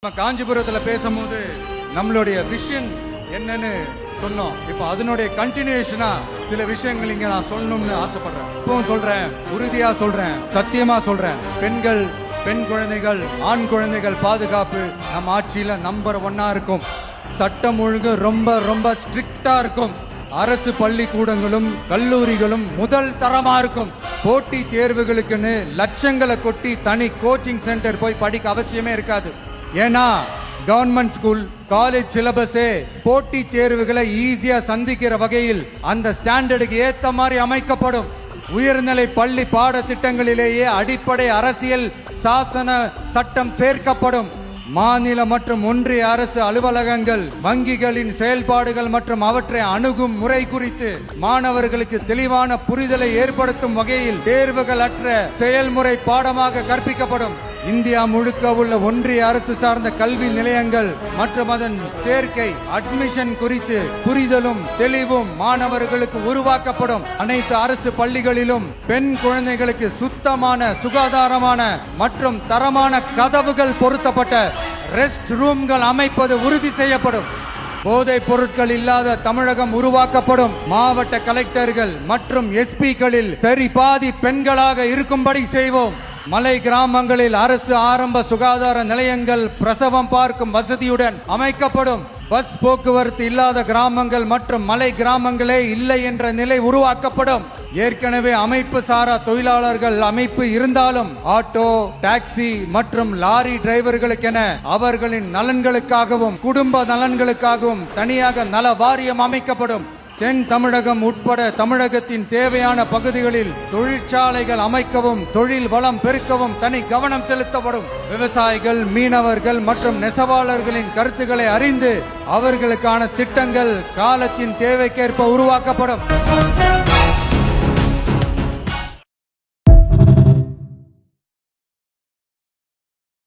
நம்ம காஞ்சிபுரத்துல பேசும்போது நம்மளுடைய விஷன் என்னன்னு சொன்னோம். இப்ப அதனுடைய கண்டினியூஷனா சில விஷயங்கள் இங்க நான் சொல்லணும்னு ஆசைப்படுறேன். இப்பவும் சொல்றேன், உறுதியா சொல்றேன், சத்தியமா சொல்றேன். பெண்கள், பெண் குழந்தைகள், ஆண் குழந்தைகள் பாதுகாப்பு நம்ம ஆட்சியில நம்பர் 1 இருக்கும். சட்டம் ஒழுங்கு ரொம்ப ரொம்ப ஸ்ட்ரிக்டா இருக்கும். அரசு பள்ளிக்கூடங்களும் கல்லூரிகளும் முதல் தரமா இருக்கும். போட்டி தேர்வுகளுக்குன்னு லட்சங்களை கொட்டி தனி கோச்சிங் சென்டர் போய் படிக்க அவசியமே இருக்காது. ஏன்னா கவர்மெண்ட் ஸ்கூல், காலேஜ் சிலபஸே போட்டி தேர்வுகளை ஈஸியா சந்திக்கிற வகையில் அந்த ஸ்டாண்டர்டுக்கு ஏத்த மாதிரி அமைக்கப்படும். உயர்நிலை பள்ளி பாடத்திட்டங்களிலேயே அடிப்படை அரசியல் சாசன சட்டம் சேர்க்கப்படும். மாநில மற்றும் ஒன்றிய அரசு அலுவலகங்கள், வங்கிகளின் செயல்பாடுகள் மற்றும் அவற்றை அணுகும் முறை குறித்து மாணவர்களுக்கு தெளிவான புரிதலை ஏற்படுத்தும் வகையில் தேர்வுகள் அற்ற செயல்முறை பாடமாக கற்பிக்கப்படும். இந்தியா முழுக்க உள்ள ஒன்றிய அரசு சார்ந்த கல்வி நிலையங்கள் மற்றும் அதன் சேர்க்கை அட்மிஷன் குறித்து புரிதலும் தெளிவும் மாணவர்களுக்கு உருவாக்கப்படும். அனைத்து அரசு பள்ளிகளிலும் பெண் குழந்தைகளுக்கு சுத்தமான, சுகாதாரமான மற்றும் தரமான கதவுகள் பொருத்தப்பட்ட ரெஸ்ட் ரூம்கள் அமைப்பது உறுதி செய்யப்படும். போதைப் பொருட்கள் இல்லாத தமிழகம் உருவாக்கப்படும். மாவட்ட கலெக்டர்கள் மற்றும் எஸ்பிக்களில் பாதி பெண்களாக இருக்கும்படி செய்வோம். மலை கிராமங்களில் அரசு ஆரம்ப சுகாதார நிலையங்கள் பிரசவம் பார்க்கும் வசதியுடன் அமைக்கப்படும். பஸ் போக்குவரத்து இல்லாத கிராமங்கள் மற்றும் மலை கிராமங்களே இல்லை என்ற நிலை உருவாக்கப்படும். ஏற்கனவே அமைப்பு சாரா தொழிலாளர்கள் அமைப்பு இருந்தாலும் ஆட்டோ, டாக்ஸி மற்றும் லாரி டிரைவர்களுக்கென அவர்களின் நலன்களுக்காகவும் குடும்ப நலன்களுக்காகவும் தனியாக நல வாரியம் அமைக்கப்படும். தென் தமிழகம் உட்பட தமிழகத்தின் தேவையான பகுதிகளில் தொழிற்சாலைகள் அமைக்கவும் தொழில் வளம் பெருக்கவும் தனி கவனம் செலுத்தப்படும். விவசாயிகள், மீனவர்கள் மற்றும் நெசவாளர்களின் கருத்துக்களை அறிந்து அவர்களுக்கான திட்டங்கள் காலத்தின் தேவைக்கேற்ப உருவாக்கப்படும்.